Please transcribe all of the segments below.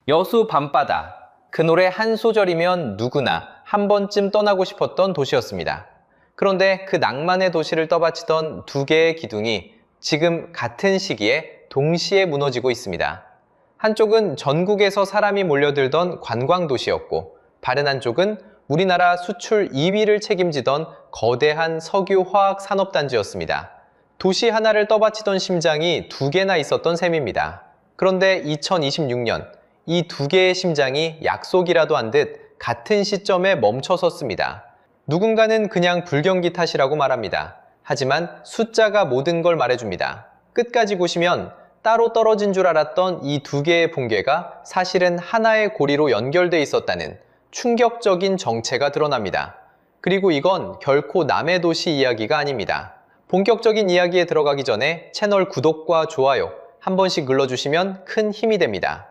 여수 밤바다. 그 노래 한 소절이면 누구나 한 번쯤 떠나고 싶었던 도시였습니다. 그런데 그 낭만의 도시를 떠받치던 두 개의 기둥이 지금 같은 시기에 동시에 무너지고 있습니다. 한쪽은 전국에서 사람이 몰려들던 관광도시였고, 다른 한쪽은 우리나라 수출 2위를 책임지던 거대한 석유화학 산업단지였습니다. 도시 하나를 떠받치던 심장이 두 개나 있었던 셈입니다. 그런데 2026년 이 두 개의 심장이 약속이라도 한 듯 같은 시점에 멈춰섰습니다. 누군가는 그냥 불경기 탓이라고 말합니다. 하지만 숫자가 모든 걸 말해줍니다. 끝까지 보시면 따로 떨어진 줄 알았던 이 두 개의 붕괴가 사실은 하나의 고리로 연결돼 있었다는 충격적인 정체가 드러납니다. 그리고 이건 결코 남의 도시 이야기가 아닙니다. 본격적인 이야기에 들어가기 전에 채널 구독과 좋아요 한 번씩 눌러주시면 큰 힘이 됩니다.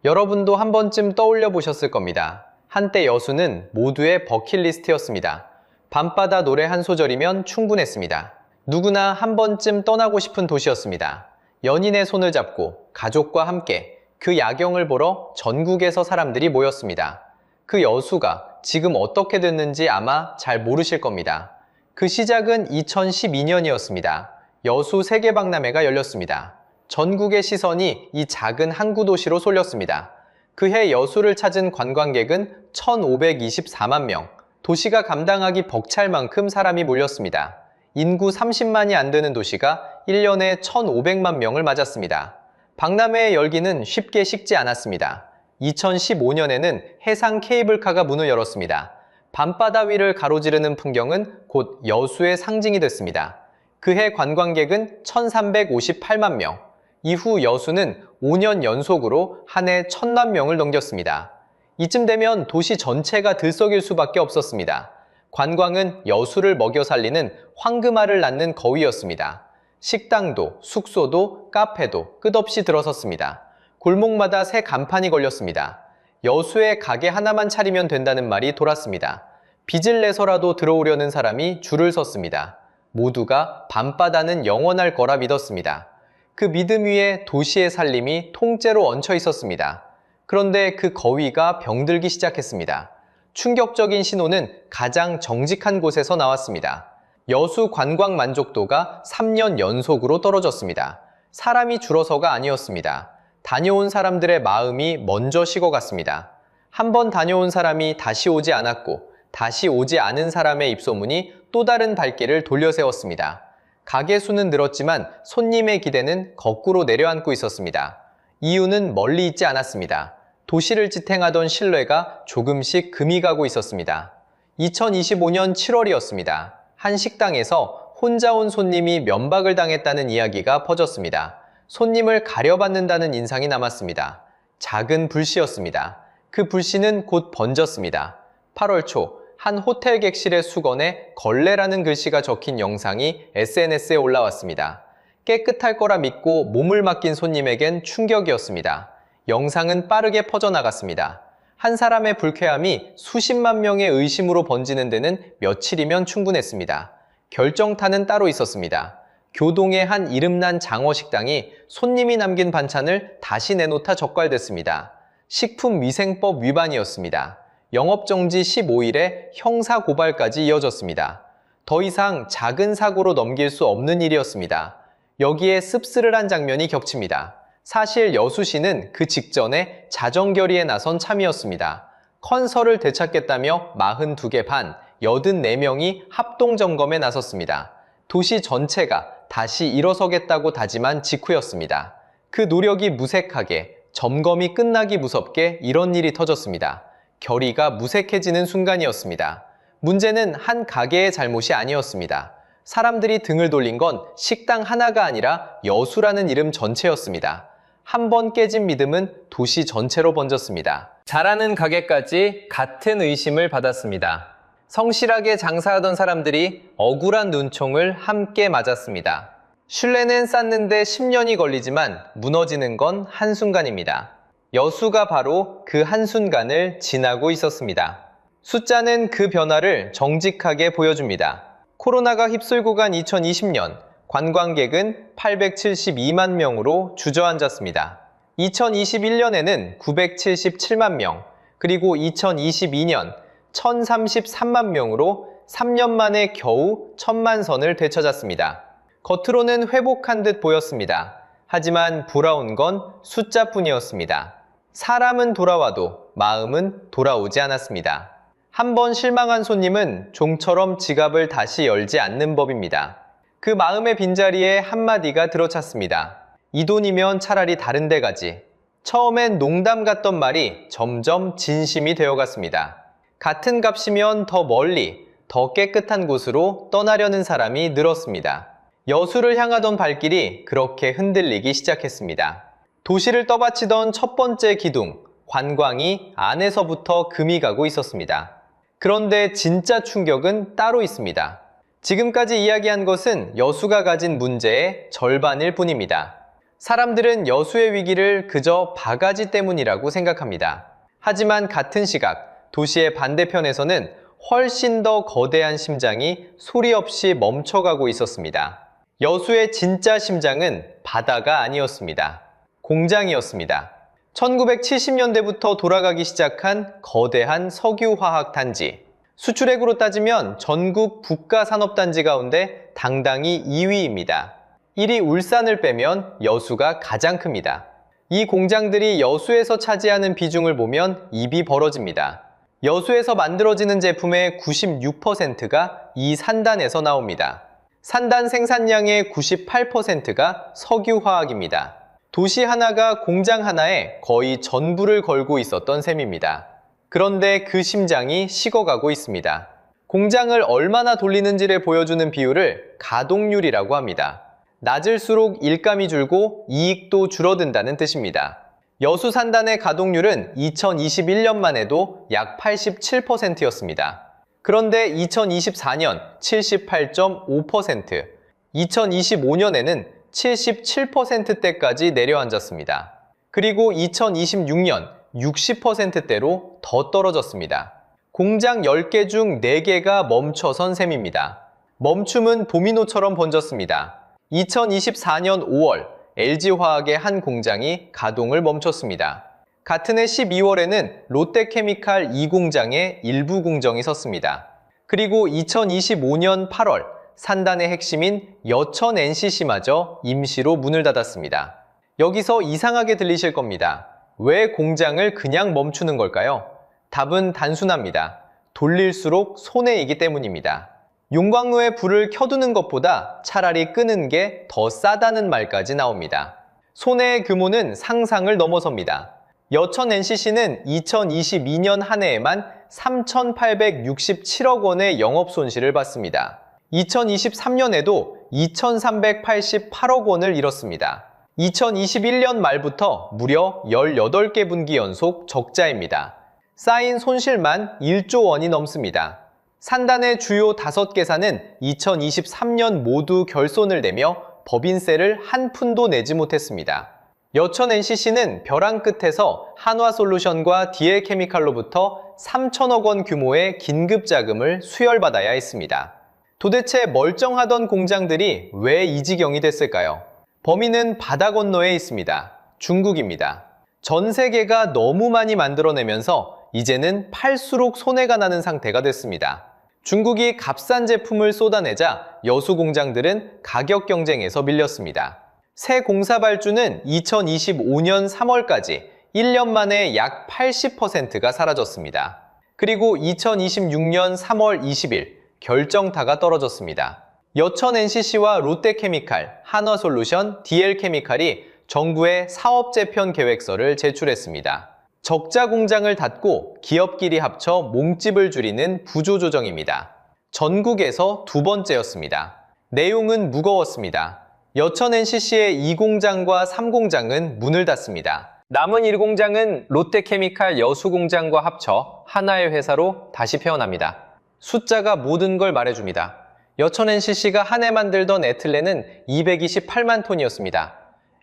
여러분도 한 번쯤 떠올려 보셨을 겁니다. 한때 여수는 모두의 버킷리스트였습니다. 밤바다 노래 한 소절이면 충분했습니다. 누구나 한 번쯤 떠나고 싶은 도시였습니다. 연인의 손을 잡고 가족과 함께 그 야경을 보러 전국에서 사람들이 모였습니다. 그 여수가 지금 어떻게 됐는지 아마 잘 모르실 겁니다. 그 시작은 2012년이었습니다. 여수 세계박람회가 열렸습니다. 전국의 시선이 이 작은 항구 도시로 쏠렸습니다. 그해 여수를 찾은 관광객은 1,524만 명, 도시가 감당하기 벅찰 만큼 사람이 몰렸습니다. 인구 30만이 안 되는 도시가 1년에 1,500만 명을 맞았습니다. 박람회의 열기는 쉽게 식지 않았습니다. 2015년에는 해상 케이블카가 문을 열었습니다. 밤바다 위를 가로지르는 풍경은 곧 여수의 상징이 됐습니다. 그해 관광객은 1,358만 명, 이후 여수는 5년 연속으로 한 해 1,000만 명을 넘겼습니다. 이쯤 되면 도시 전체가 들썩일 수밖에 없었습니다. 관광은 여수를 먹여 살리는 황금알을 낳는 거위였습니다. 식당도, 숙소도, 카페도 끝없이 들어섰습니다. 골목마다 새 간판이 걸렸습니다. 여수에 가게 하나만 차리면 된다는 말이 돌았습니다. 빚을 내서라도 들어오려는 사람이 줄을 섰습니다. 모두가 밤바다는 영원할 거라 믿었습니다. 그 믿음 위에 도시의 살림이 통째로 얹혀 있었습니다. 그런데 그 거위가 병들기 시작했습니다. 충격적인 신호는 가장 정직한 곳에서 나왔습니다. 여수 관광 만족도가 3년 연속으로 떨어졌습니다. 사람이 줄어서가 아니었습니다. 다녀온 사람들의 마음이 먼저 식어갔습니다. 한 번 다녀온 사람이 다시 오지 않았고, 다시 오지 않은 사람의 입소문이 또 다른 발길을 돌려세웠습니다. 가게 수는 늘었지만 손님의 기대는 거꾸로 내려앉고 있었습니다. 이유는 멀리 있지 않았습니다. 도시를 지탱하던 신뢰가 조금씩 금이 가고 있었습니다. 2025년 7월이었습니다. 한 식당에서 혼자 온 손님이 면박을 당했다는 이야기가 퍼졌습니다. 손님을 가려받는다는 인상이 남았습니다. 작은 불씨였습니다. 그 불씨는 곧 번졌습니다. 8월 초 한 호텔 객실의 수건에 걸레라는 글씨가 적힌 영상이 SNS에 올라왔습니다. 깨끗할 거라 믿고 몸을 맡긴 손님에겐 충격이었습니다. 영상은 빠르게 퍼져나갔습니다. 한 사람의 불쾌함이 수십만 명의 의심으로 번지는 데는 며칠이면 충분했습니다. 결정타는 따로 있었습니다. 교동의 한 이름난 장어식당이 손님이 남긴 반찬을 다시 내놓다 적발됐습니다. 식품위생법 위반이었습니다. 영업정지 15일에 형사고발까지 이어졌습니다. 더 이상 작은 사고로 넘길 수 없는 일이었습니다. 여기에 씁쓸한 장면이 겹칩니다. 사실 여수시는 그 직전에 자정결의에 나선 참이었습니다. 컨설을 되찾겠다며 42개 반, 84명이 합동점검에 나섰습니다. 도시 전체가 다시 일어서겠다고 다짐한 직후였습니다. 그 노력이 무색하게, 점검이 끝나기 무섭게 이런 일이 터졌습니다. 결의가 무색해지는 순간이었습니다. 문제는 한 가게의 잘못이 아니었습니다. 사람들이 등을 돌린 건 식당 하나가 아니라 여수라는 이름 전체였습니다. 한 번 깨진 믿음은 도시 전체로 번졌습니다. 잘하는 가게까지 같은 의심을 받았습니다. 성실하게 장사하던 사람들이 억울한 눈총을 함께 맞았습니다. 신뢰는 쌓는데 10년이 걸리지만 무너지는 건 한순간입니다. 여수가 바로 그 한순간을 지나고 있었습니다. 숫자는 그 변화를 정직하게 보여줍니다. 코로나가 휩쓸고 간 2020년, 관광객은 872만 명으로 주저앉았습니다. 2021년에는 977만 명, 그리고 2022년 1033만 명으로 3년 만에 겨우 1000만 선을 되찾았습니다. 겉으로는 회복한 듯 보였습니다. 하지만 돌아온 건 숫자뿐이었습니다. 사람은 돌아와도 마음은 돌아오지 않았습니다. 한번 실망한 손님은 종처럼 지갑을 다시 열지 않는 법입니다. 그 마음의 빈자리에 한마디가 들어찼습니다. 이 돈이면 차라리 다른 데 가지. 처음엔 농담 같던 말이 점점 진심이 되어갔습니다. 같은 값이면 더 멀리, 더 깨끗한 곳으로 떠나려는 사람이 늘었습니다. 여수를 향하던 발길이 그렇게 흔들리기 시작했습니다. 도시를 떠받치던 첫 번째 기둥, 관광이 안에서부터 금이 가고 있었습니다. 그런데 진짜 충격은 따로 있습니다. 지금까지 이야기한 것은 여수가 가진 문제의 절반일 뿐입니다. 사람들은 여수의 위기를 그저 바가지 때문이라고 생각합니다. 하지만 같은 시각, 도시의 반대편에서는 훨씬 더 거대한 심장이 소리 없이 멈춰가고 있었습니다. 여수의 진짜 심장은 바다가 아니었습니다. 공장이었습니다. 1970년대부터 돌아가기 시작한 거대한 석유화학 단지. 수출액으로 따지면 전국 북가산업단지 가운데 당당히 2위입니다. 1위 울산을 빼면 여수가 가장 큽니다. 이 공장들이 여수에서 차지하는 비중을 보면 입이 벌어집니다. 여수에서 만들어지는 제품의 96%가 이 산단에서 나옵니다. 산단 생산량의 98%가 석유화학입니다. 도시 하나가 공장 하나에 거의 전부를 걸고 있었던 셈입니다. 그런데 그 심장이 식어가고 있습니다. 공장을 얼마나 돌리는지를 보여주는 비율을 가동률이라고 합니다. 낮을수록 일감이 줄고 이익도 줄어든다는 뜻입니다. 여수 산단의 가동률은 2021년만 해도 약 87%였습니다. 그런데 2024년 78.5%, 2025년에는 77%대까지 내려앉았습니다. 그리고 2026년 60%대로 더 떨어졌습니다. 공장 10개 중 4개가 멈춰선 셈입니다. 멈춤은 도미노처럼 번졌습니다. 2024년 5월 LG화학의 한 공장이 가동을 멈췄습니다. 같은 해 12월에는 롯데케미칼 2공장의 일부 공정이 섰습니다. 그리고 2025년 8월 산단의 핵심인 여천 NCC마저 임시로 문을 닫았습니다. 여기서 이상하게 들리실 겁니다. 왜 공장을 그냥 멈추는 걸까요? 답은 단순합니다. 돌릴수록 손해이기 때문입니다. 용광로에 불을 켜두는 것보다 차라리 끄는 게 더 싸다는 말까지 나옵니다. 손해의 규모는 상상을 넘어섭니다. 여천 NCC는 2022년 한 해에만 3,867억 원의 영업 손실을 봤습니다. 2023년에도 2,388억 원을 잃었습니다. 2021년 말부터 무려 18개 분기 연속 적자입니다. 쌓인 손실만 1조 원이 넘습니다. 산단의 주요 5개사는 2023년 모두 결손을 내며 법인세를 한 푼도 내지 못했습니다. 여천 NCC는 벼랑 끝에서 한화솔루션과 DL케미칼로부터 3천억 원 규모의 긴급 자금을 수혈받아야 했습니다. 도대체 멀쩡하던 공장들이 왜 이 지경이 됐을까요? 범인은 바다 건너에 있습니다. 중국입니다. 전 세계가 너무 많이 만들어내면서 이제는 팔수록 손해가 나는 상태가 됐습니다. 중국이 값싼 제품을 쏟아내자 여수 공장들은 가격 경쟁에서 밀렸습니다. 새 공사 발주는 2025년 3월까지 1년 만에 약 80%가 사라졌습니다. 그리고 2026년 3월 20일 결정타가 떨어졌습니다. 여천 NCC와 롯데케미칼, 한화솔루션, DL케미칼이 정부에 사업재편 계획서를 제출했습니다. 적자 공장을 닫고 기업끼리 합쳐 몸집을 줄이는 구조조정입니다. 전국에서 두 번째였습니다. 내용은 무거웠습니다. 여천 NCC의 2공장과 3공장은 문을 닫습니다. 남은 1공장은 롯데케미칼 여수공장과 합쳐 하나의 회사로 다시 태어납니다. 숫자가 모든 걸 말해줍니다. 여천 NCC가 한 해 만들던 에틸렌은 228만 톤이었습니다.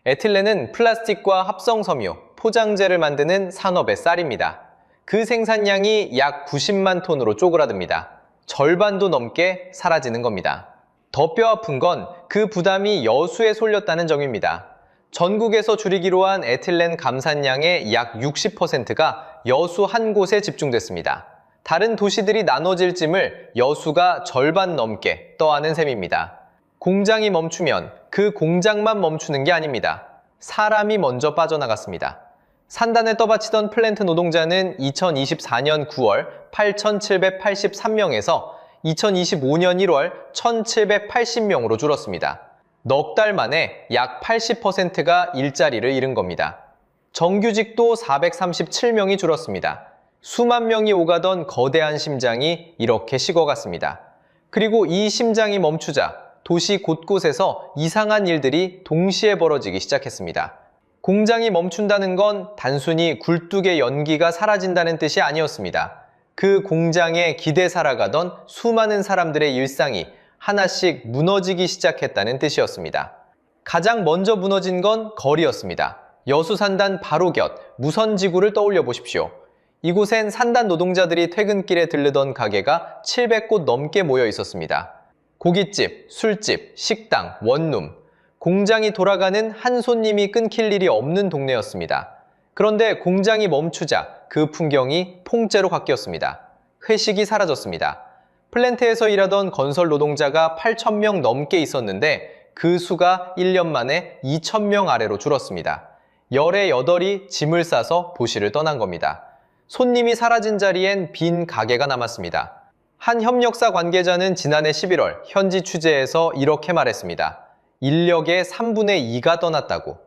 에틸렌은 플라스틱과 합성섬유, 포장재를 만드는 산업의 쌀입니다. 그 생산량이 약 90만 톤으로 쪼그라듭니다. 절반도 넘게 사라지는 겁니다. 더 뼈아픈 건 그 부담이 여수에 쏠렸다는 점입니다. 전국에서 줄이기로 한 에틸렌 감산량의 약 60%가 여수 한 곳에 집중됐습니다. 다른 도시들이 나눠질 찜을 여수가 절반 넘게 떠안은 셈입니다. 공장이 멈추면 그 공장만 멈추는 게 아닙니다. 사람이 먼저 빠져나갔습니다. 산단에 떠받치던 플랜트 노동자는 2024년 9월 8,783명에서 2025년 1월 1,780명으로 줄었습니다. 넉 달 만에 약 80%가 일자리를 잃은 겁니다. 정규직도 437명이 줄었습니다. 수만 명이 오가던 거대한 심장이 이렇게 식어갔습니다. 그리고 이 심장이 멈추자 도시 곳곳에서 이상한 일들이 동시에 벌어지기 시작했습니다. 공장이 멈춘다는 건 단순히 굴뚝의 연기가 사라진다는 뜻이 아니었습니다. 그 공장에 기대 살아가던 수많은 사람들의 일상이 하나씩 무너지기 시작했다는 뜻이었습니다. 가장 먼저 무너진 건 거리였습니다. 여수 산단 바로 곁 무선지구를 떠올려 보십시오. 이곳엔 산단 노동자들이 퇴근길에 들르던 가게가 700곳 넘게 모여 있었습니다. 고깃집, 술집, 식당, 원룸, 공장이 돌아가는 한 손님이 끊길 일이 없는 동네였습니다. 그런데 공장이 멈추자 그 풍경이 통째로 바뀌었습니다. 회식이 사라졌습니다. 플랜트에서 일하던 건설 노동자가 8,000명 넘게 있었는데 그 수가 1년 만에 2,000명 아래로 줄었습니다. 열의 8이 짐을 싸서 도시를 떠난 겁니다. 손님이 사라진 자리엔 빈 가게가 남았습니다. 한 협력사 관계자는 지난해 11월 현지 취재에서 이렇게 말했습니다. 인력의 3분의 2가 떠났다고.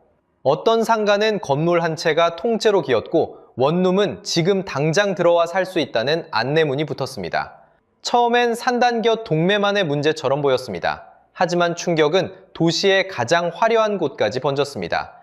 어떤 상가는 건물 한 채가 통째로 기었고 원룸은 지금 당장 들어와 살 수 있다는 안내문이 붙었습니다. 처음엔 산단 곁 동네만의 문제처럼 보였습니다. 하지만 충격은 도시의 가장 화려한 곳까지 번졌습니다.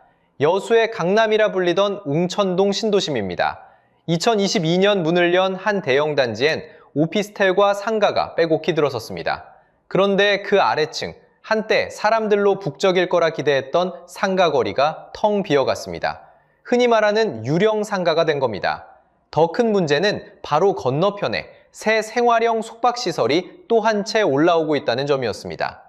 여수의 강남이라 불리던 웅천동 신도심입니다. 2022년 문을 연 한 대형 단지엔 오피스텔과 상가가 빼곡히 들어섰습니다. 그런데 그 아래층, 한때 사람들로 북적일 거라 기대했던 상가 거리가 텅 비어갔습니다. 흔히 말하는 유령 상가가 된 겁니다. 더 큰 문제는 바로 건너편에 새 생활형 숙박시설이 또 한 채 올라오고 있다는 점이었습니다.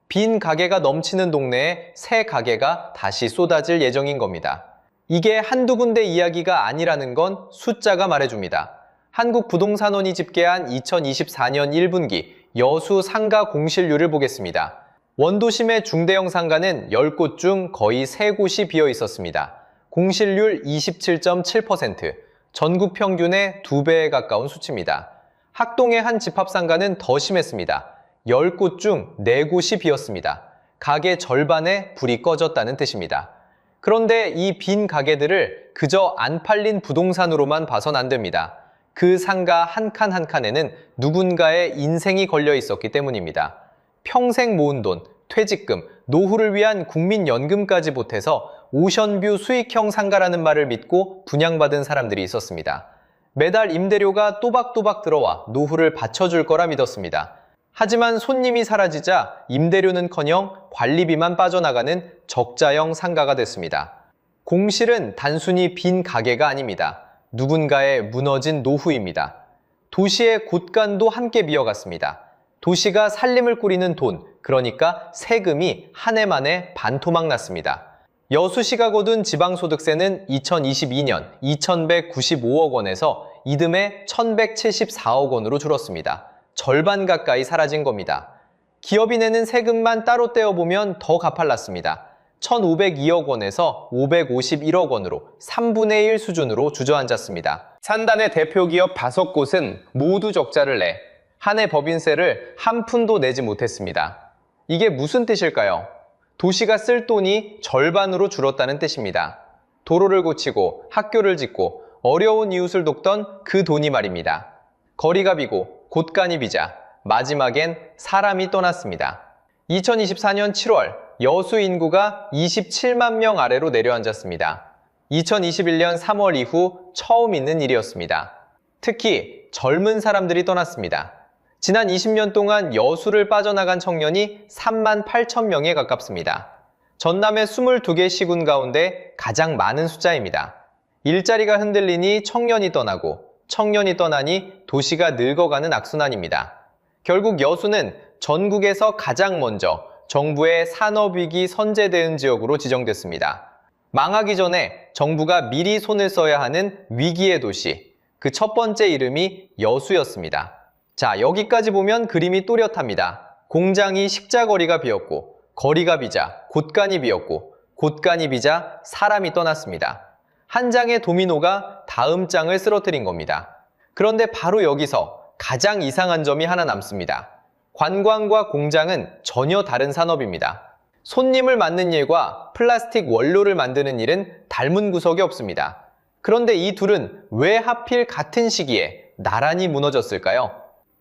빈 가게가 넘치는 동네에 새 가게가 다시 쏟아질 예정인 겁니다. 이게 한두 군데 이야기가 아니라는 건 숫자가 말해줍니다. 한국부동산원이 집계한 2024년 1분기 여수 상가 공실률을 보겠습니다. 원도심의 중대형 상가는 10곳 중 거의 3곳이 비어 있었습니다. 공실률 27.7%, 전국 평균의 2배에 가까운 수치입니다. 학동의 한 집합상가는 더 심했습니다. 10곳 중 4곳이 비었습니다. 가게 절반에 불이 꺼졌다는 뜻입니다. 그런데 이 빈 가게들을 그저 안 팔린 부동산으로만 봐선 안 됩니다. 그 상가 한 칸 한 칸에는 누군가의 인생이 걸려 있었기 때문입니다. 평생 모은 돈, 퇴직금, 노후를 위한 국민연금까지 보태서 오션뷰 수익형 상가라는 말을 믿고 분양받은 사람들이 있었습니다. 매달 임대료가 또박또박 들어와 노후를 받쳐줄 거라 믿었습니다. 하지만 손님이 사라지자 임대료는커녕 관리비만 빠져나가는 적자형 상가가 됐습니다. 공실은 단순히 빈 가게가 아닙니다. 누군가의 무너진 노후입니다. 도시의 곳간도 함께 비어갔습니다. 도시가 살림을 꾸리는 돈, 그러니까 세금이 한 해 만에 반토막 났습니다. 여수시가 거둔 지방소득세는 2022년 2,195억 원에서 이듬해 1,174억 원으로 줄었습니다. 절반 가까이 사라진 겁니다. 기업이 내는 세금만 따로 떼어보면 더 가팔랐습니다. 1,502억 원에서 551억 원으로 3분의 1 수준으로 주저앉았습니다. 산단의 대표 기업 5곳은 모두 적자를 내 한 해 법인세를 한 푼도 내지 못했습니다. 이게 무슨 뜻일까요? 도시가 쓸 돈이 절반으로 줄었다는 뜻입니다. 도로를 고치고 학교를 짓고 어려운 이웃을 돕던 그 돈이 말입니다. 거리가 비고 곳간이 비자 마지막엔 사람이 떠났습니다. 2024년 7월 여수 인구가 27만 명 아래로 내려앉았습니다. 2021년 3월 이후 처음 있는 일이었습니다. 특히 젊은 사람들이 떠났습니다. 지난 20년 동안 여수를 빠져나간 청년이 3만 8천 명에 가깝습니다. 전남의 22개 시군 가운데 가장 많은 숫자입니다. 일자리가 흔들리니 청년이 떠나고 청년이 떠나니 도시가 늙어가는 악순환입니다. 결국 여수는 전국에서 가장 먼저 정부의 산업위기 선제 대응 지역으로 지정됐습니다. 망하기 전에 정부가 미리 손을 써야 하는 위기의 도시, 그 첫 번째 이름이 여수였습니다. 자, 여기까지 보면 그림이 또렷합니다. 공장이 십자거리가 비었고, 거리가 비자 곳간이 비었고, 곳간이 비자 사람이 떠났습니다. 한 장의 도미노가 다음 장을 쓰러뜨린 겁니다. 그런데 바로 여기서 가장 이상한 점이 하나 남습니다. 관광과 공장은 전혀 다른 산업입니다. 손님을 맞는 일과 플라스틱 원료를 만드는 일은 닮은 구석이 없습니다. 그런데 이 둘은 왜 하필 같은 시기에 나란히 무너졌을까요?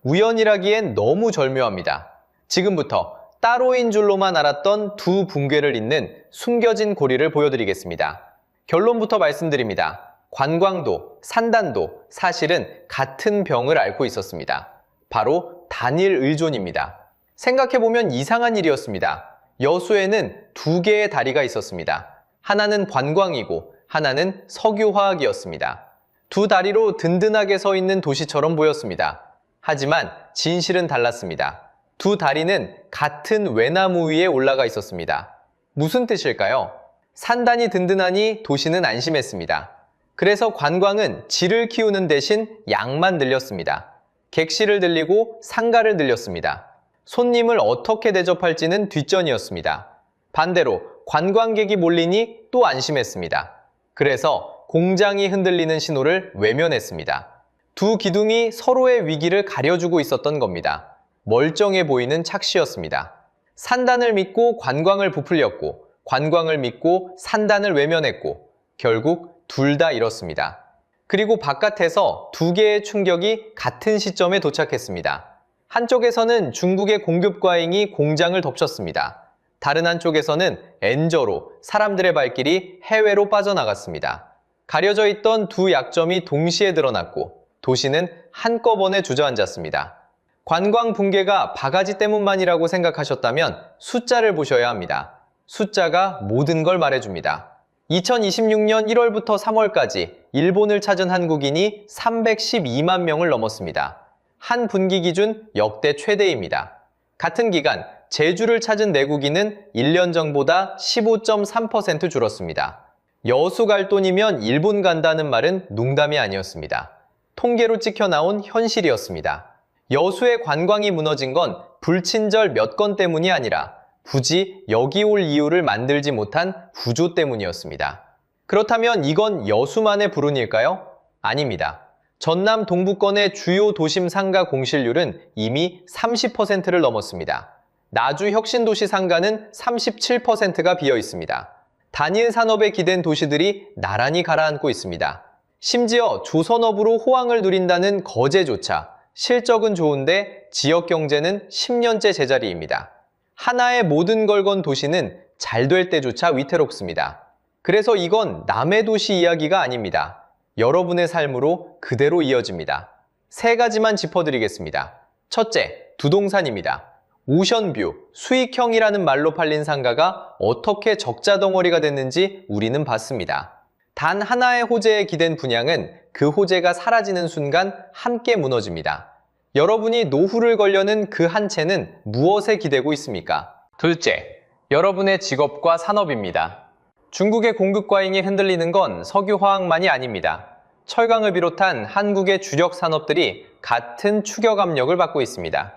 우연이라기엔 너무 절묘합니다. 지금부터 따로인 줄로만 알았던 두 붕괴를 잇는 숨겨진 고리를 보여드리겠습니다. 결론부터 말씀드립니다. 관광도, 산단도 사실은 같은 병을 앓고 있었습니다. 바로 단일 의존입니다. 생각해보면 이상한 일이었습니다. 여수에는 두 개의 다리가 있었습니다. 하나는 관광이고 하나는 석유화학이었습니다. 두 다리로 든든하게 서 있는 도시처럼 보였습니다. 하지만 진실은 달랐습니다. 두 다리는 같은 외나무 위에 올라가 있었습니다. 무슨 뜻일까요? 산단이 든든하니 도시는 안심했습니다. 그래서 관광은 질을 키우는 대신 양만 늘렸습니다. 객실을 늘리고 상가를 늘렸습니다. 손님을 어떻게 대접할지는 뒷전이었습니다. 반대로 관광객이 몰리니 또 안심했습니다. 그래서 공장이 흔들리는 신호를 외면했습니다. 두 기둥이 서로의 위기를 가려주고 있었던 겁니다. 멀쩡해 보이는 착시였습니다. 산단을 믿고 관광을 부풀렸고, 관광을 믿고 산단을 외면했고, 결국 둘 다 잃었습니다. 그리고 바깥에서 두 개의 충격이 같은 시점에 도착했습니다. 한쪽에서는 중국의 공급 과잉이 공장을 덮쳤습니다. 다른 한쪽에서는 엔저로 사람들의 발길이 해외로 빠져나갔습니다. 가려져 있던 두 약점이 동시에 드러났고 도시는 한꺼번에 주저앉았습니다. 관광 붕괴가 바가지 때문만이라고 생각하셨다면 숫자를 보셔야 합니다. 숫자가 모든 걸 말해줍니다. 2026년 1월부터 3월까지 일본을 찾은 한국인이 312만 명을 넘었습니다. 한 분기 기준 역대 최대입니다. 같은 기간 제주를 찾은 내국인은 1년 전보다 15.3% 줄었습니다. 여수 갈 돈이면 일본 간다는 말은 농담이 아니었습니다. 통계로 찍혀 나온 현실이었습니다. 여수의 관광이 무너진 건 불친절 몇 건 때문이 아니라 굳이 여기 올 이유를 만들지 못한 구조 때문이었습니다. 그렇다면 이건 여수만의 불운일까요? 아닙니다. 전남 동부권의 주요 도심 상가 공실률은 이미 30%를 넘었습니다. 나주 혁신도시 상가는 37%가 비어 있습니다. 단일 산업에 기댄 도시들이 나란히 가라앉고 있습니다. 심지어 조선업으로 호황을 누린다는 거제조차 실적은 좋은데 지역 경제는 10년째 제자리입니다. 하나의 모든 걸 건 도시는 잘 될 때조차 위태롭습니다. 그래서 이건 남의 도시 이야기가 아닙니다. 여러분의 삶으로 그대로 이어집니다. 세 가지만 짚어드리겠습니다. 첫째, 두동산입니다. 오션뷰, 수익형이라는 말로 팔린 상가가 어떻게 적자 덩어리가 됐는지 우리는 봤습니다. 단 하나의 호재에 기댄 분양은 그 호재가 사라지는 순간 함께 무너집니다. 여러분이 노후를 걸려는 그 한 채는 무엇에 기대고 있습니까? 둘째, 여러분의 직업과 산업입니다. 중국의 공급 과잉이 흔들리는 건 석유화학만이 아닙니다. 철강을 비롯한 한국의 주력 산업들이 같은 추격 압력을 받고 있습니다.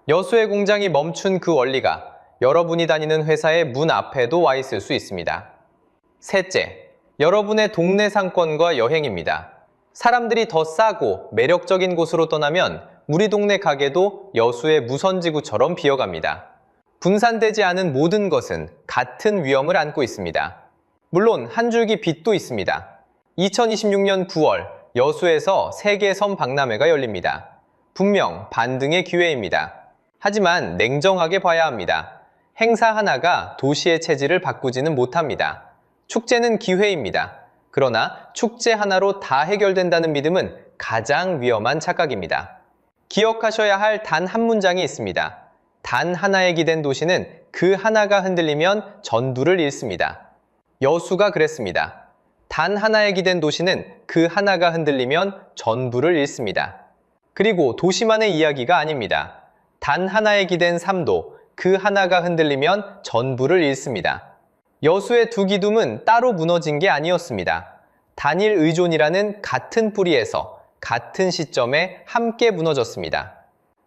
여수의 공장이 멈춘 그 원리가 여러분이 다니는 회사의 문 앞에도 와 있을 수 있습니다. 셋째, 여러분의 동네 상권과 여행입니다. 사람들이 더 싸고 매력적인 곳으로 떠나면 우리 동네 가게도 여수의 무선지구처럼 비어갑니다. 분산되지 않은 모든 것은 같은 위험을 안고 있습니다. 물론 한 줄기 빛도 있습니다. 2026년 9월 여수에서 세계섬 박람회가 열립니다. 분명 반등의 기회입니다. 하지만 냉정하게 봐야 합니다. 행사 하나가 도시의 체질을 바꾸지는 못합니다. 축제는 기회입니다. 그러나 축제 하나로 다 해결된다는 믿음은 가장 위험한 착각입니다. 기억하셔야 할 단 한 문장이 있습니다. 단 하나에 기댄 도시는 그 하나가 흔들리면 전부를 잃습니다. 여수가 그랬습니다. 단 하나에 기댄 도시는 그 하나가 흔들리면 전부를 잃습니다. 그리고 도시만의 이야기가 아닙니다. 단 하나에 기댄 삶도 그 하나가 흔들리면 전부를 잃습니다. 여수의 두 기둥은 따로 무너진 게 아니었습니다. 단일 의존이라는 같은 뿌리에서 같은 시점에 함께 무너졌습니다.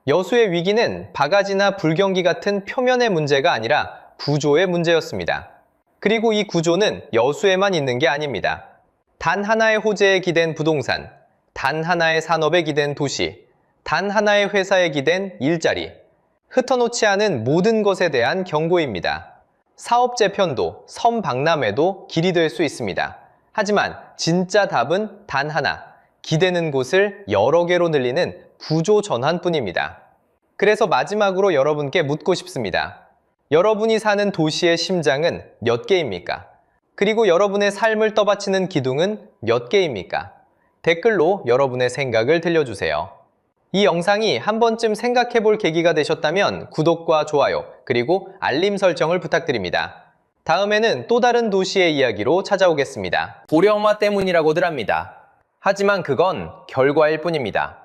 여수의 위기는 바가지나 불경기 같은 표면의 문제가 아니라 구조의 문제였습니다. 그리고 이 구조는 여수에만 있는 게 아닙니다. 단 하나의 호재에 기댄 부동산, 단 하나의 산업에 기댄 도시, 단 하나의 회사에 기댄 일자리, 흩어놓지 않은 모든 것에 대한 경고입니다. 사업 재편도, 선박람회도 길이 될 수 있습니다. 하지만 진짜 답은 단 하나, 기대는 곳을 여러 개로 늘리는 구조 전환뿐입니다. 그래서 마지막으로 여러분께 묻고 싶습니다. 여러분이 사는 도시의 심장은 몇 개입니까? 그리고 여러분의 삶을 떠받치는 기둥은 몇 개입니까? 댓글로 여러분의 생각을 들려주세요. 이 영상이 한 번쯤 생각해 볼 계기가 되셨다면 구독과 좋아요, 그리고 알림 설정을 부탁드립니다. 다음에는 또 다른 도시의 이야기로 찾아오겠습니다. 고령화 때문이라고들 합니다. 하지만 그건 결과일 뿐입니다.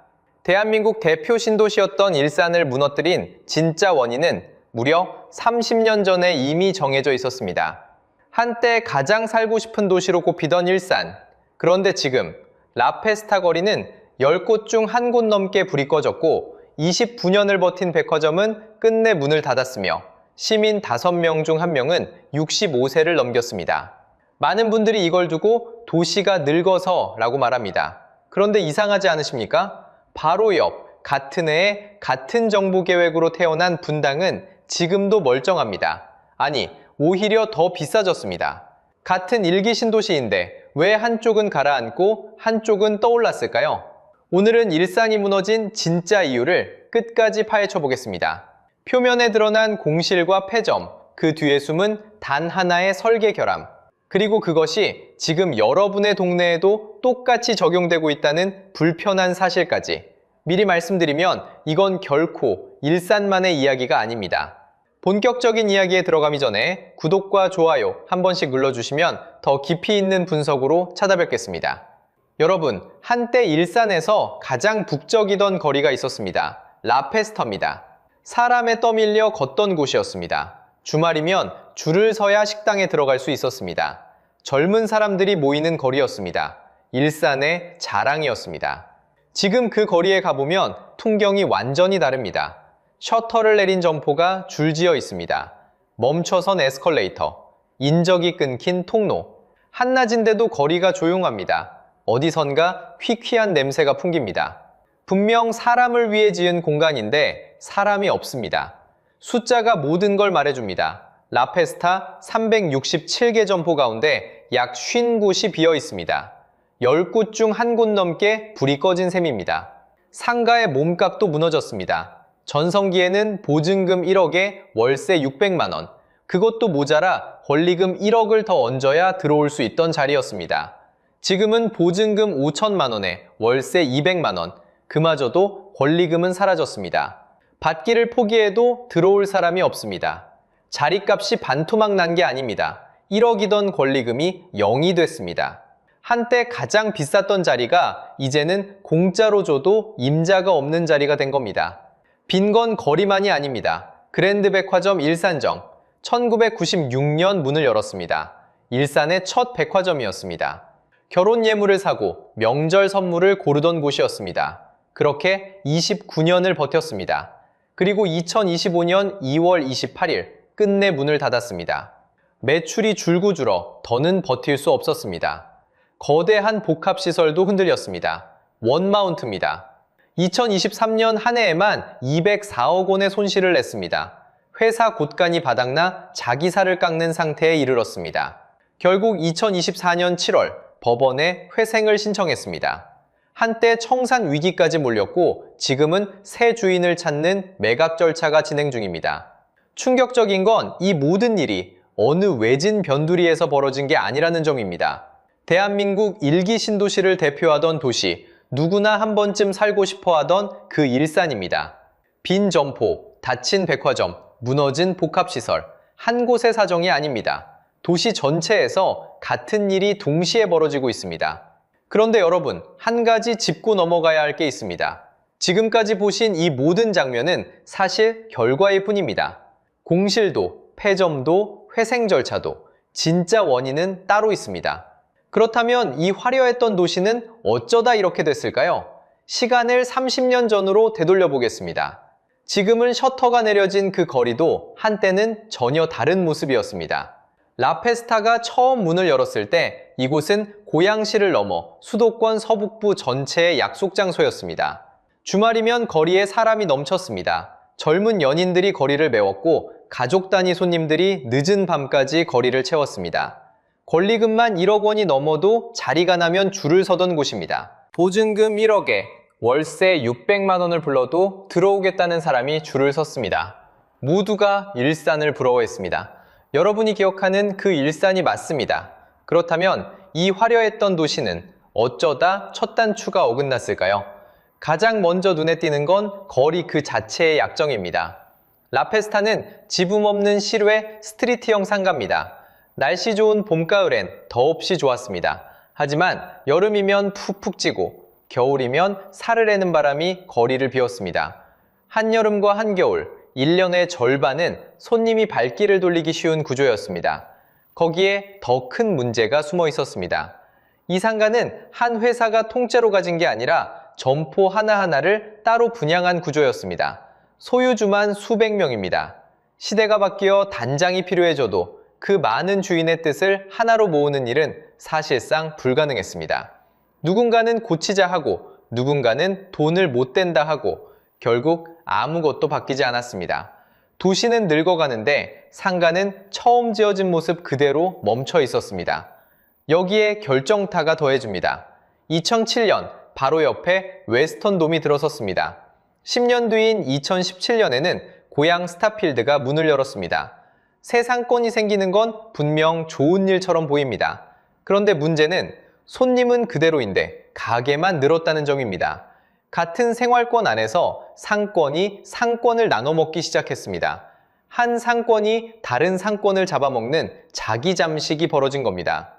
대한민국 대표 신도시였던 일산을 무너뜨린 진짜 원인은 무려 30년 전에 이미 정해져 있었습니다. 한때 가장 살고 싶은 도시로 꼽히던 일산. 그런데 지금 라페스타 거리는 10곳 중 1곳 넘게 불이 꺼졌고 29년을 버틴 백화점은 끝내 문을 닫았으며 시민 5명 중 1명은 65세를 넘겼습니다. 많은 분들이 이걸 두고 도시가 늙어서 라고 말합니다. 그런데 이상하지 않으십니까? 바로 옆 같은 해에 같은 정부계획으로 태어난 분당은 지금도 멀쩡합니다. 아니, 오히려 더 비싸졌습니다. 같은 일기 신도시인데 왜 한쪽은 가라앉고 한쪽은 떠올랐을까요? 오늘은 일산이 무너진 진짜 이유를 끝까지 파헤쳐 보겠습니다. 표면에 드러난 공실과 폐점, 그 뒤에 숨은 단 하나의 설계 결함, 그리고 그것이 지금 여러분의 동네에도 똑같이 적용되고 있다는 불편한 사실까지. 미리 말씀드리면 이건 결코 일산만의 이야기가 아닙니다. 본격적인 이야기에 들어가기 전에 구독과 좋아요 한 번씩 눌러주시면 더 깊이 있는 분석으로 찾아뵙겠습니다. 여러분, 한때 일산에서 가장 북적이던 거리가 있었습니다. 라페스터입니다. 사람에 떠밀려 걷던 곳이었습니다. 주말이면 줄을 서야 식당에 들어갈 수 있었습니다. 젊은 사람들이 모이는 거리였습니다. 일산의 자랑이었습니다. 지금 그 거리에 가보면 풍경이 완전히 다릅니다. 셔터를 내린 점포가 줄지어 있습니다. 멈춰선 에스컬레이터, 인적이 끊긴 통로. 한낮인데도 거리가 조용합니다. 어디선가 퀴퀴한 냄새가 풍깁니다. 분명 사람을 위해 지은 공간인데 사람이 없습니다. 숫자가 모든 걸 말해줍니다. 라페스타 367개 점포 가운데 약 50곳이 비어 있습니다. 10곳 중 1곳 넘게 불이 꺼진 셈입니다. 상가의 몸값도 무너졌습니다. 전성기에는 보증금 1억에 월세 600만 원, 그것도 모자라 권리금 1억을 더 얹어야 들어올 수 있던 자리였습니다. 지금은 보증금 5천만 원에 월세 200만 원, 그마저도 권리금은 사라졌습니다. 받기를 포기해도 들어올 사람이 없습니다. 자리값이 반토막 난 게 아닙니다. 1억이던 권리금이 0이 됐습니다. 한때 가장 비쌌던 자리가 이제는 공짜로 줘도 임자가 없는 자리가 된 겁니다. 빈 건 거리만이 아닙니다. 그랜드 백화점 일산정, 1996년 문을 열었습니다. 일산의 첫 백화점이었습니다. 결혼 예물을 사고 명절 선물을 고르던 곳이었습니다. 그렇게 29년을 버텼습니다. 그리고 2025년 2월 28일 끝내 문을 닫았습니다. 매출이 줄고 줄어 더는 버틸 수 없었습니다. 거대한 복합시설도 흔들렸습니다. 원마운트입니다. 2023년 한 해에만 204억 원의 손실을 냈습니다. 회사 곳간이 바닥나 자기 살을 깎는 상태에 이르렀습니다. 결국 2024년 7월 법원에 회생을 신청했습니다. 한때 청산 위기까지 몰렸고 지금은 새 주인을 찾는 매각 절차가 진행 중입니다. 충격적인 건 이 모든 일이 어느 외진 변두리에서 벌어진 게 아니라는 점입니다. 대한민국 일기 신도시를 대표하던 도시, 누구나 한 번쯤 살고 싶어 하던 그 일산입니다. 빈 점포, 닫힌 백화점, 무너진 복합시설, 한 곳의 사정이 아닙니다. 도시 전체에서 같은 일이 동시에 벌어지고 있습니다. 그런데 여러분, 한 가지 짚고 넘어가야 할 게 있습니다. 지금까지 보신 이 모든 장면은 사실 결과일 뿐입니다. 공실도, 폐점도, 회생 절차도, 진짜 원인은 따로 있습니다. 그렇다면 이 화려했던 도시는 어쩌다 이렇게 됐을까요? 시간을 30년 전으로 되돌려 보겠습니다. 지금은 셔터가 내려진 그 거리도 한때는 전혀 다른 모습이었습니다. 라페스타가 처음 문을 열었을 때 이곳은 고양시를 넘어 수도권 서북부 전체의 약속 장소였습니다. 주말이면 거리에 사람이 넘쳤습니다. 젊은 연인들이 거리를 메웠고 가족 단위 손님들이 늦은 밤까지 거리를 채웠습니다. 권리금만 1억 원이 넘어도 자리가 나면 줄을 서던 곳입니다. 보증금 1억에 월세 600만 원을 불러도 들어오겠다는 사람이 줄을 섰습니다. 모두가 일산을 부러워했습니다. 여러분이 기억하는 그 일산이 맞습니다. 그렇다면 이 화려했던 도시는 어쩌다 첫 단추가 어긋났을까요? 가장 먼저 눈에 띄는 건 거리 그 자체의 약정입니다. 라페스타는 지붕 없는 실외 스트리트형 상가입니다. 날씨 좋은 봄가을엔 더없이 좋았습니다. 하지만 여름이면 푹푹 찌고 겨울이면 사르르는 바람이 거리를 비웠습니다. 한여름과 한겨울, 1년의 절반은 손님이 발길을 돌리기 쉬운 구조였습니다. 거기에 더 큰 문제가 숨어 있었습니다. 이 상가는 한 회사가 통째로 가진 게 아니라 점포 하나하나를 따로 분양한 구조였습니다. 소유주만 수백 명입니다. 시대가 바뀌어 단장이 필요해져도 그 많은 주인의 뜻을 하나로 모으는 일은 사실상 불가능했습니다. 누군가는 고치자 하고 누군가는 돈을 못 댄다 하고 결국 아무것도 바뀌지 않았습니다. 도시는 늙어가는데 상가는 처음 지어진 모습 그대로 멈춰 있었습니다. 여기에 결정타가 더해집니다. 2007년 바로 옆에 웨스턴돔이 들어섰습니다. 10년 뒤인 2017년에는 고향 스타필드가 문을 열었습니다. 새 상권이 생기는 건 분명 좋은 일처럼 보입니다. 그런데 문제는 손님은 그대로인데 가게만 늘었다는 점입니다. 같은 생활권 안에서 상권이 상권을 나눠 먹기 시작했습니다. 한 상권이 다른 상권을 잡아먹는 자기 잠식이 벌어진 겁니다.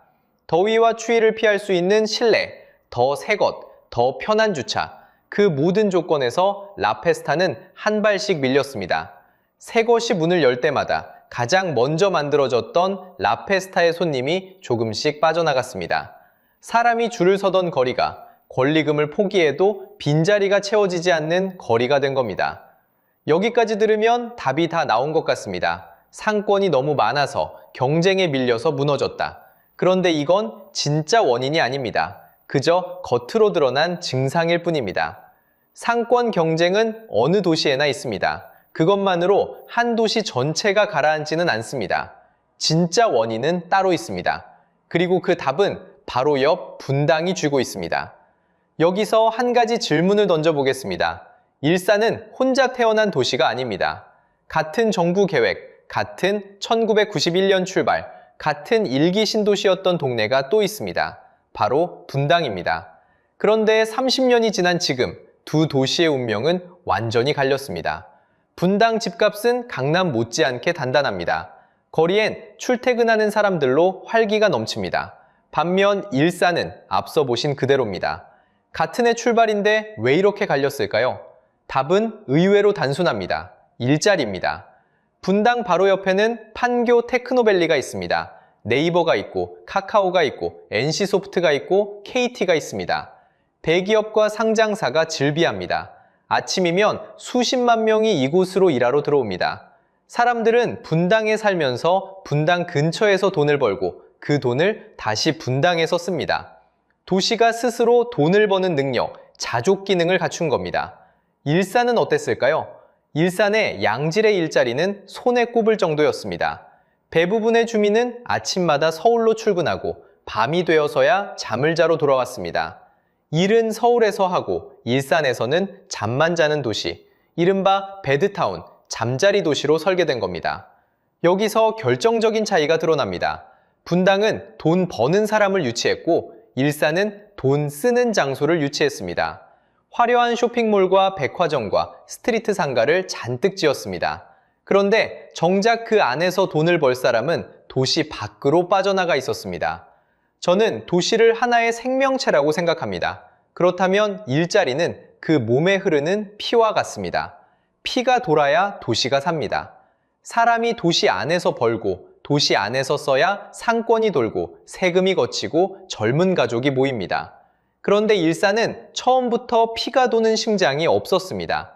더위와 추위를 피할 수 있는 실내, 더 새 것, 더 편한 주차, 그 모든 조건에서 라페스타는 한 발씩 밀렸습니다. 새 것이 문을 열 때마다 가장 먼저 만들어졌던 라페스타의 손님이 조금씩 빠져나갔습니다. 사람이 줄을 서던 거리가 권리금을 포기해도 빈자리가 채워지지 않는 거리가 된 겁니다. 여기까지 들으면 답이 다 나온 것 같습니다. 상권이 너무 많아서 경쟁에 밀려서 무너졌다. 그런데 이건 진짜 원인이 아닙니다. 그저 겉으로 드러난 증상일 뿐입니다. 상권 경쟁은 어느 도시에나 있습니다. 그것만으로 한 도시 전체가 가라앉지는 않습니다. 진짜 원인은 따로 있습니다. 그리고 그 답은 바로 옆 분당이 쥐고 있습니다. 여기서 한 가지 질문을 던져보겠습니다. 일산은 혼자 태어난 도시가 아닙니다. 같은 정부 계획, 같은 1991년 출발, 같은 일기 신도시였던 동네가 또 있습니다. 바로 분당입니다. 그런데 30년이 지난 지금 두 도시의 운명은 완전히 갈렸습니다. 분당 집값은 강남 못지않게 단단합니다. 거리엔 출퇴근하는 사람들로 활기가 넘칩니다. 반면 일산은 앞서 보신 그대로입니다. 같은 해 출발인데 왜 이렇게 갈렸을까요? 답은 의외로 단순합니다. 일자리입니다. 분당 바로 옆에는 판교 테크노밸리가 있습니다. 네이버가 있고 카카오가 있고 NC소프트가 있고 KT가 있습니다. 대기업과 상장사가 즐비합니다. 아침이면 수십만 명이 이곳으로 일하러 들어옵니다. 사람들은 분당에 살면서 분당 근처에서 돈을 벌고 그 돈을 다시 분당에서 씁니다. 도시가 스스로 돈을 버는 능력, 자족 기능을 갖춘 겁니다. 일산은 어땠을까요? 일산의 양질의 일자리는 손에 꼽을 정도였습니다. 대부분의 주민은 아침마다 서울로 출근하고 밤이 되어서야 잠을 자러 돌아왔습니다. 일은 서울에서 하고 일산에서는 잠만 자는 도시, 이른바 베드타운, 잠자리 도시로 설계된 겁니다. 여기서 결정적인 차이가 드러납니다. 분당은 돈 버는 사람을 유치했고 일산은 돈 쓰는 장소를 유치했습니다. 화려한 쇼핑몰과 백화점과 스트리트 상가를 잔뜩 지었습니다. 그런데 정작 그 안에서 돈을 벌 사람은 도시 밖으로 빠져나가 있었습니다. 저는 도시를 하나의 생명체라고 생각합니다. 그렇다면 일자리는 그 몸에 흐르는 피와 같습니다. 피가 돌아야 도시가 삽니다. 사람이 도시 안에서 벌고 도시 안에서 써야 상권이 돌고 세금이 거치고 젊은 가족이 모입니다. 그런데 일산은 처음부터 피가 도는 심장이 없었습니다.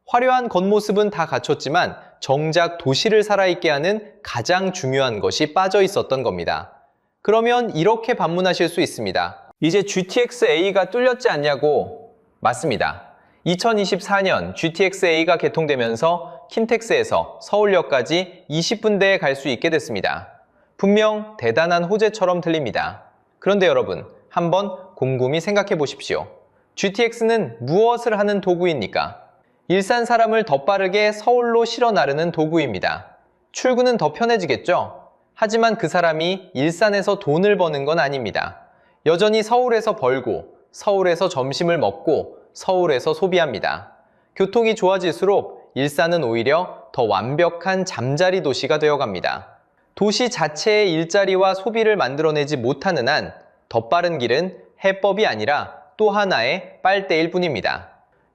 화려한 겉모습은 다 갖췄지만 정작 도시를 살아있게 하는 가장 중요한 것이 빠져 있었던 겁니다. 그러면 이렇게 반문하실 수 있습니다. 이제 GTX-A가 뚫렸지 않냐고? 맞습니다. 2024년 GTX-A가 개통되면서 킨텍스에서 서울역까지 20분대에 갈 수 있게 됐습니다. 분명 대단한 호재처럼 들립니다. 그런데 여러분, 한번 곰곰이 생각해 보십시오. GTX는 무엇을 하는 도구입니까? 일산 사람을 더 빠르게 서울로 실어 나르는 도구입니다. 출근은 더 편해지겠죠? 하지만 그 사람이 일산에서 돈을 버는 건 아닙니다. 여전히 서울에서 벌고, 서울에서 점심을 먹고, 서울에서 소비합니다. 교통이 좋아질수록 일산은 오히려 더 완벽한 잠자리 도시가 되어갑니다. 도시 자체의 일자리와 소비를 만들어내지 못하는 한 더 빠른 길은 해법이 아니라 또 하나의 빨대일 뿐입니다.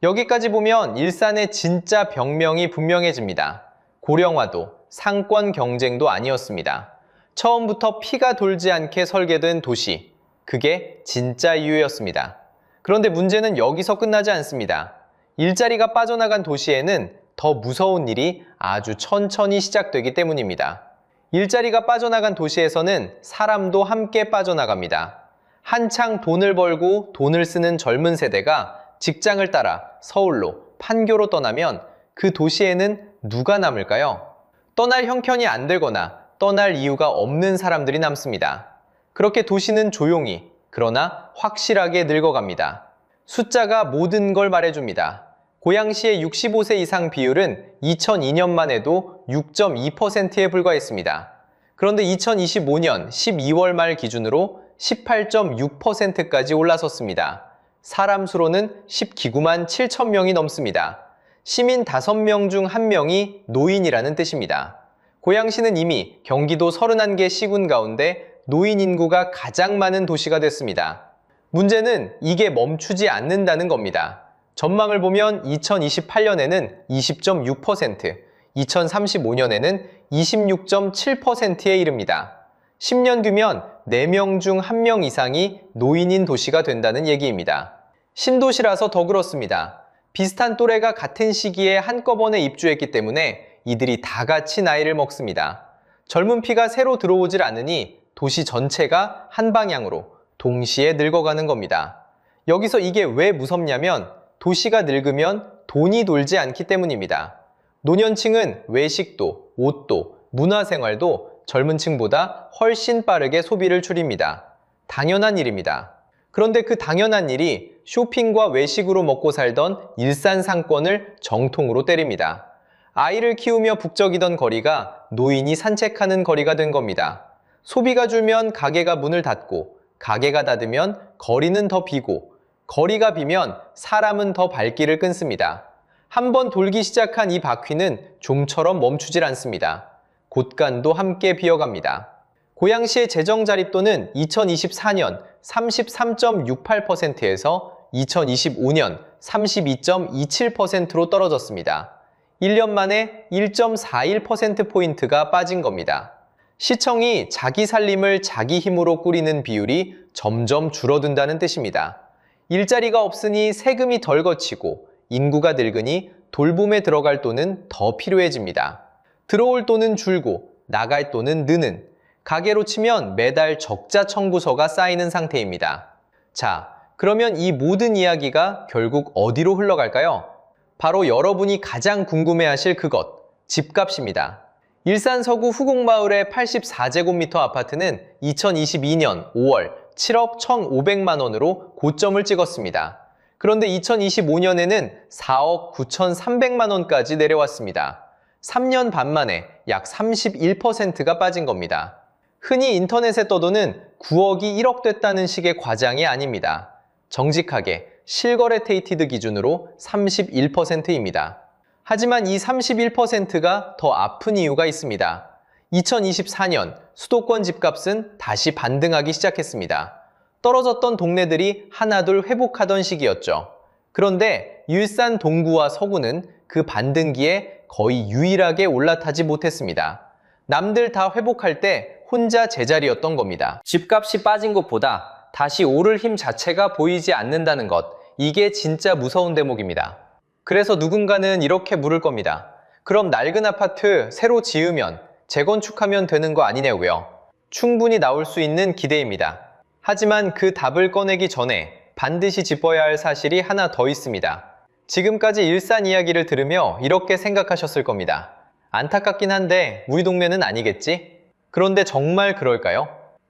여기까지 보면 일산의 진짜 병명이 분명해집니다. 고령화도, 상권 경쟁도 아니었습니다. 처음부터 피가 돌지 않게 설계된 도시, 그게 진짜 이유였습니다. 그런데 문제는 여기서 끝나지 않습니다. 일자리가 빠져나간 도시에는 더 무서운 일이 아주 천천히 시작되기 때문입니다. 일자리가 빠져나간 도시에서는 사람도 함께 빠져나갑니다. 한창 돈을 벌고 돈을 쓰는 젊은 세대가 직장을 따라 서울로, 판교로 떠나면 그 도시에는 누가 남을까요? 떠날 형편이 안 들거나 떠날 이유가 없는 사람들이 남습니다. 그렇게 도시는 조용히, 그러나 확실하게 늙어갑니다. 숫자가 모든 걸 말해줍니다. 고양시의 65세 이상 비율은 2002년만 해도 6.2%에 불과했습니다. 그런데 2025년 12월 말 기준으로 18.6%까지 올라섰습니다. 사람 수로는 10기구만 7천 명이 넘습니다. 시민 5명 중 1명이 노인이라는 뜻입니다. 고양시는 이미 경기도 31개 시군 가운데 노인 인구가 가장 많은 도시가 됐습니다. 문제는 이게 멈추지 않는다는 겁니다. 전망을 보면 2028년에는 20.6%, 2035년에는 26.7%에 이릅니다. 10년 뒤면 4명 중 1명 이상이 노인인 도시가 된다는 얘기입니다. 신도시라서 더 그렇습니다. 비슷한 또래가 같은 시기에 한꺼번에 입주했기 때문에 이들이 다 같이 나이를 먹습니다. 젊은 피가 새로 들어오질 않으니 도시 전체가 한 방향으로 동시에 늙어가는 겁니다. 여기서 이게 왜 무섭냐면 도시가 늙으면 돈이 돌지 않기 때문입니다. 노년층은 외식도, 옷도, 문화생활도 젊은 층보다 훨씬 빠르게 소비를 줄입니다. 당연한 일입니다. 그런데 그 당연한 일이 쇼핑과 외식으로 먹고 살던 일산 상권을 정통으로 때립니다. 아이를 키우며 북적이던 거리가 노인이 산책하는 거리가 된 겁니다. 소비가 줄면 가게가 문을 닫고, 가게가 닫으면 거리는 더 비고, 거리가 비면 사람은 더 발길을 끊습니다. 한번 돌기 시작한 이 바퀴는 좀처럼 멈추질 않습니다. 곳간도 함께 비어갑니다. 고양시의 재정 자립도는 2024년 33.68%에서 2025년 32.27%로 떨어졌습니다. 1년 만에 1.41%포인트가 빠진 겁니다. 시청이 자기 살림을 자기 힘으로 꾸리는 비율이 점점 줄어든다는 뜻입니다. 일자리가 없으니 세금이 덜 거치고 인구가 늙으니 돌봄에 들어갈 돈은 더 필요해집니다. 들어올 돈은 줄고 나갈 돈은 느는, 가계로 치면 매달 적자 청구서가 쌓이는 상태입니다. 자, 그러면 이 모든 이야기가 결국 어디로 흘러갈까요? 바로 여러분이 가장 궁금해하실 그것, 집값입니다. 일산 서구 후곡마을의 84제곱미터 아파트는 2022년 5월 7억 1,500만 원으로 고점을 찍었습니다. 그런데 2025년에는 4억 9,300만 원까지 내려왔습니다. 3년 반 만에 약 31%가 빠진 겁니다. 흔히 인터넷에 떠도는 9억이 1억 됐다는 식의 과장이 아닙니다. 정직하게 실거래테이티드 기준으로 31%입니다. 하지만 이 31%가 더 아픈 이유가 있습니다. 2024년 수도권 집값은 다시 반등하기 시작했습니다. 떨어졌던 동네들이 하나둘 회복하던 시기였죠. 그런데 일산 동구와 서구는 그 반등기에 거의 유일하게 올라타지 못했습니다. 남들 다 회복할 때 혼자 제자리였던 겁니다. 집값이 빠진 것보다 다시 오를 힘 자체가 보이지 않는다는 것, 이게 진짜 무서운 대목입니다. 그래서 누군가는 이렇게 물을 겁니다. 그럼 낡은 아파트 새로 지으면, 재건축하면 되는 거 아니냐고요? 충분히 나올 수 있는 기대입니다. 하지만 그 답을 꺼내기 전에 반드시 짚어야 할 사실이 하나 더 있습니다. 지금까지 일산 이야기를 들으며 이렇게 생각하셨을 겁니다. 안타깝긴 한데 우리 동네는 아니겠지? 그런데 정말 그럴까요?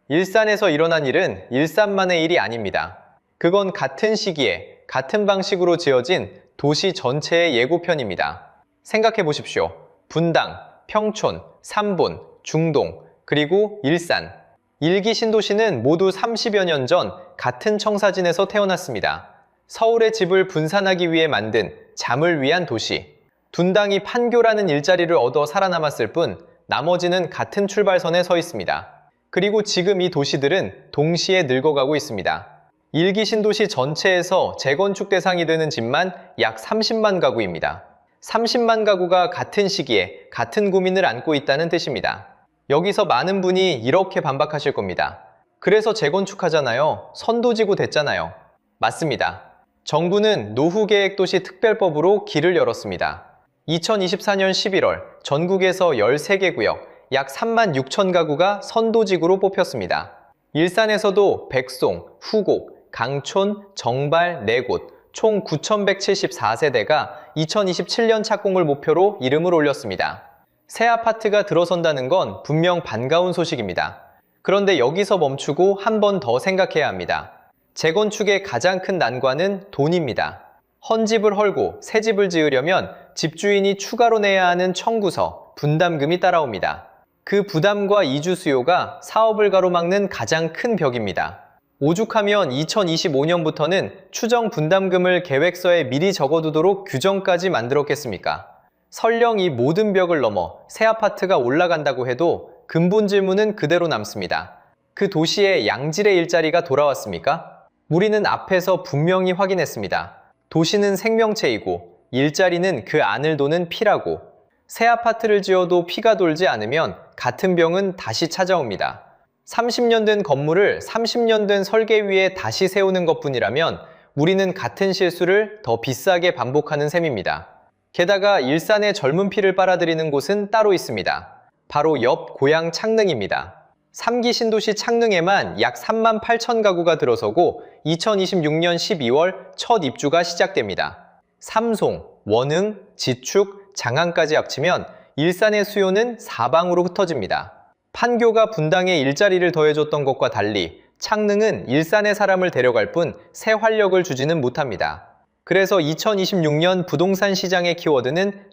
일산에서 일어난 일은 일산만의 일이 아닙니다. 그건 같은 시기에 같은 방식으로 지어진 도시 전체의 예고편입니다. 생각해 보십시오. 분당, 평촌, 삼본, 중동, 그리고 일산. 일기 신도시는 모두 30여 년 전 같은 청사진에서 태어났습니다. 서울의 집을 분산하기 위해 만든 잠을 위한 도시. 분당이 판교라는 일자리를 얻어 살아남았을 뿐 나머지는 같은 출발선에 서 있습니다. 그리고 지금 이 도시들은 동시에 늙어가고 있습니다. 일기 신도시 전체에서 재건축 대상이 되는 집만 약 30만 가구입니다. 30만 가구가 같은 시기에 같은 고민을 안고 있다는 뜻입니다. 여기서 많은 분이 이렇게 반박하실 겁니다. 그래서 재건축하잖아요. 선도지구 됐잖아요. 맞습니다. 정부는 노후계획도시 특별법으로 길을 열었습니다. 2024년 11월 전국에서 13개 구역 약 3만 6천 가구가 선도지구로 뽑혔습니다. 일산에서도 백송, 후곡, 강촌, 정발 4곳 총 9,174세대가 2027년 착공을 목표로 이름을 올렸습니다. 새 아파트가 들어선다는 건 분명 반가운 소식입니다. 그런데 여기서 멈추고 한 번 더 생각해야 합니다. 재건축의 가장 큰 난관은 돈입니다. 헌집을 헐고 새 집을 지으려면 집주인이 추가로 내야 하는 청구서, 분담금이 따라옵니다. 그 부담과 이주 수요가 사업을 가로막는 가장 큰 벽입니다. 오죽하면 2025년부터는 추정 분담금을 계획서에 미리 적어두도록 규정까지 만들었겠습니까? 설령 이 모든 벽을 넘어 새 아파트가 올라간다고 해도 근본 질문은 그대로 남습니다. 그 도시에 양질의 일자리가 돌아왔습니까? 우리는 앞에서 분명히 확인했습니다. 도시는 생명체이고 일자리는 그 안을 도는 피라고. 새 아파트를 지어도 피가 돌지 않으면 같은 병은 다시 찾아옵니다. 30년 된 건물을 30년 된 설계 위에 다시 세우는 것뿐이라면 우리는 같은 실수를 더 비싸게 반복하는 셈입니다. 게다가 일산의 젊은 피를 빨아들이는 곳은 따로 있습니다. 바로 옆 고향 창릉입니다. 3기 신도시 창릉에만 약 3만 8천 가구가 들어서고 2026년 12월 첫 입주가 시작됩니다. 삼송, 원흥, 지축, 장안까지 합치면 일산의 수요는 사방으로 흩어집니다. 판교가 분당에 일자리를 더해줬던 것과 달리 창릉은 일산의 사람을 데려갈 뿐 새 활력을 주지는 못합니다. 그래서 2026년 부동산 시장의 키워드는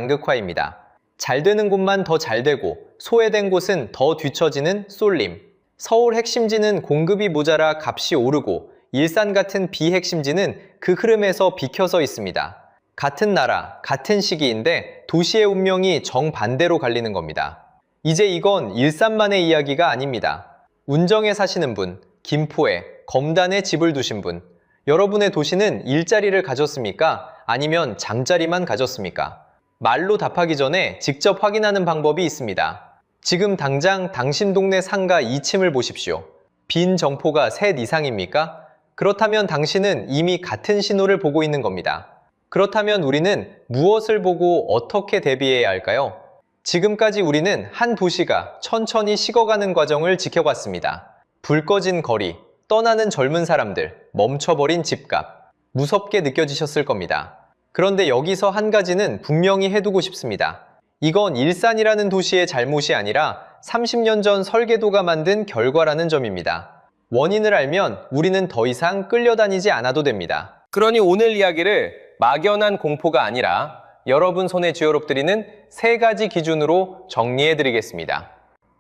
초양극화입니다. 잘 되는 곳만 더 잘 되고 소외된 곳은 더 뒤처지는 쏠림. 서울 핵심지는 공급이 모자라 값이 오르고 일산 같은 비핵심지는 그 흐름에서 비켜서 있습니다. 같은 나라, 같은 시기인데 도시의 운명이 정반대로 갈리는 겁니다. 이제 이건 일산만의 이야기가 아닙니다. 운정에 사시는 분, 김포에, 검단에 집을 두신 분, 여러분의 도시는 일자리를 가졌습니까? 아니면 잠자리만 가졌습니까? 말로 답하기 전에 직접 확인하는 방법이 있습니다. 지금 당장 당신 동네 상가 2층을 보십시오. 빈 점포가 셋 이상입니까? 그렇다면 당신은 이미 같은 신호를 보고 있는 겁니다. 그렇다면 우리는 무엇을 보고 어떻게 대비해야 할까요? 지금까지 우리는 한 도시가 천천히 식어가는 과정을 지켜봤습니다. 불 꺼진 거리, 떠나는 젊은 사람들, 멈춰버린 집값. 무섭게 느껴지셨을 겁니다. 그런데 여기서 한 가지는 분명히 해두고 싶습니다. 이건 일산이라는 도시의 잘못이 아니라 30년 전 설계도가 만든 결과라는 점입니다. 원인을 알면 우리는 더 이상 끌려다니지 않아도 됩니다. 그러니 오늘 이야기를 막연한 공포가 아니라 여러분 손에 쥐어롭드리는 3가지 기준으로 정리해드리겠습니다.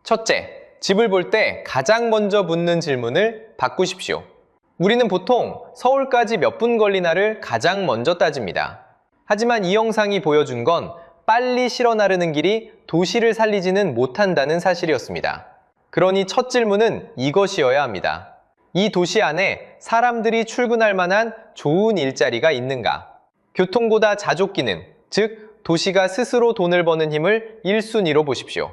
첫째, 집을 볼 때 가장 먼저 묻는 질문을 바꾸십시오. 우리는 보통 서울까지 몇 분 걸리나를 가장 먼저 따집니다. 하지만 이 영상이 보여준 건 빨리 실어 나르는 길이 도시를 살리지는 못한다는 사실이었습니다. 그러니 첫 질문은 이것이어야 합니다. 이 도시 안에 사람들이 출근할 만한 좋은 일자리가 있는가? 교통보다 자족 기능, 즉 도시가 스스로 돈을 버는 힘을 1순위로 보십시오.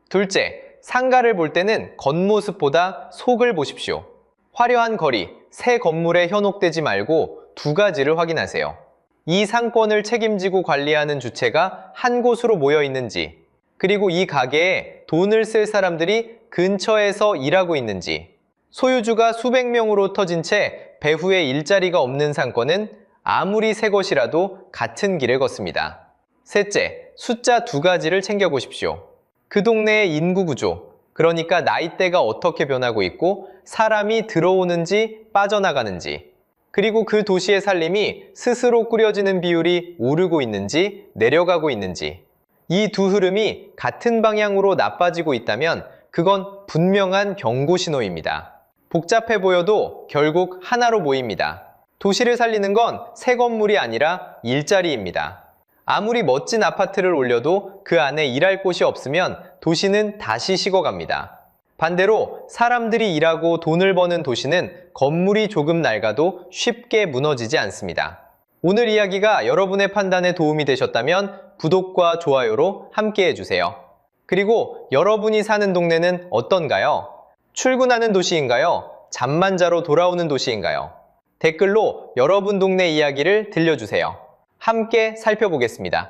둘째, 상가를 볼 때는 겉모습보다 속을 보십시오. 화려한 거리, 새 건물에 현혹되지 말고 두 가지를 확인하세요. 이 상권을 책임지고 관리하는 주체가 한 곳으로 모여 있는지, 그리고 이 가게에 돈을 쓸 사람들이 근처에서 일하고 있는지. 소유주가 수백 명으로 터진 채 배후에 일자리가 없는 상권은 아무리 새 것이라도 같은 길을 걷습니다. 셋째, 숫자 두 가지를 챙겨보십시오. 그 동네의 인구 구조, 그러니까 나이대가 어떻게 변하고 있고 사람이 들어오는지 빠져나가는지, 그리고 그 도시의 살림이 스스로 꾸려지는 비율이 오르고 있는지 내려가고 있는지. 이 두 흐름이 같은 방향으로 나빠지고 있다면 그건 분명한 경고 신호입니다. 복잡해 보여도 결국 하나로 모입니다. 도시를 살리는 건 새 건물이 아니라 일자리입니다. 아무리 멋진 아파트를 올려도 그 안에 일할 곳이 없으면 도시는 다시 식어갑니다. 반대로 사람들이 일하고 돈을 버는 도시는 건물이 조금 낡아도 쉽게 무너지지 않습니다. 오늘 이야기가 여러분의 판단에 도움이 되셨다면 구독과 좋아요로 함께 해주세요. 그리고 여러분이 사는 동네는 어떤가요? 출근하는 도시인가요? 잠만 자러 돌아오는 도시인가요? 댓글로 여러분 동네 이야기를 들려주세요. 함께 살펴보겠습니다.